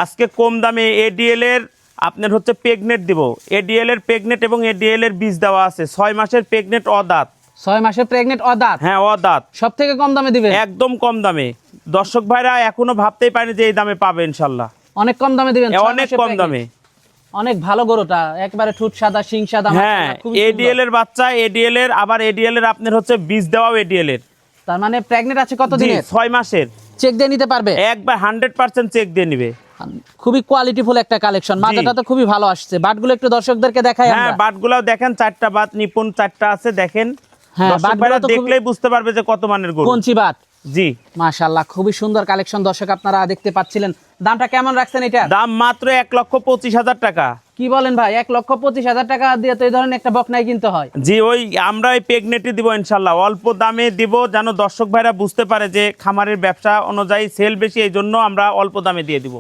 আজকে কম দামে এডিএল এর আপনার হচ্ছে প্রেগনেট দিব। এডিএল এর প্রেগনেট এবং এডিএল এর বীজ দেওয়া আছে। 6 মাসের প্রেগনেট অদাঁত। 6 মাসের প্রেগনেন্ট অদাঁত। হ্যাঁ, অদাঁত। সব থেকে কম দামে দিবেন? একদম কম দামে। দর্শক ভাইরা এখনো ভাবতেই পারেনি যে এই দামে পাবে ইনশাআল্লাহ। অনেক কম দামে দিবেন? অনেক কম দামে। অনেক ভালো গরুটা, একবারে ঠুট সাদা, শিং সাদা। হ্যাঁ, এডিএল এর বাচ্চা, এডিএল এর আবার এডিএল এর আপনার হচ্ছে বীজ দেওয়াও এডিএল এর। তার মানে প্রেগনেন্ট আছে কত দিনের? 6 মাসের। চেক দিয়ে নিতে পারবে? একবার 100% চেক দিয়ে নিবে। খুবই কোয়ালিটিফুল একটা কালেকশন। মাজাটা তো খুবই ভালো আসছে। বাটগুলো একটু দর্শকদেরকে দেখাই আমরা। হ্যাঁ, বাটগুলোও দেখেন, 4টা বাট নিপুণ 4টা আছে দেখেন। হ্যাঁ, বাটগুলো দেখলেই বুঝতে পারবে যে কত মানের গরু। কোনচি বাট। জি, মাশাআল্লাহ, খুবই সুন্দর কালেকশন দর্শক আপনারা দেখতে পাচ্ছিলেন। দামটা কেমন রাখছেন এটা? দাম মাত্র 1,25,000 টাকা। কি বলেন ভাই, 1,25,000 টাকা দিয়ে তো এই ধরনের একটা বকনাই কিনতে হয়? জি, ওই আমরা এই প্রেগনেটই দিব ইনশাল্লাহ। অল্প দামে দিব যেন দর্শক ভাইরা বুঝতে পারে যে খামারের ব্যবসা অনুযায়ী সেল বেশি, এই জন্য আমরা অল্প দামে দিয়ে দিব।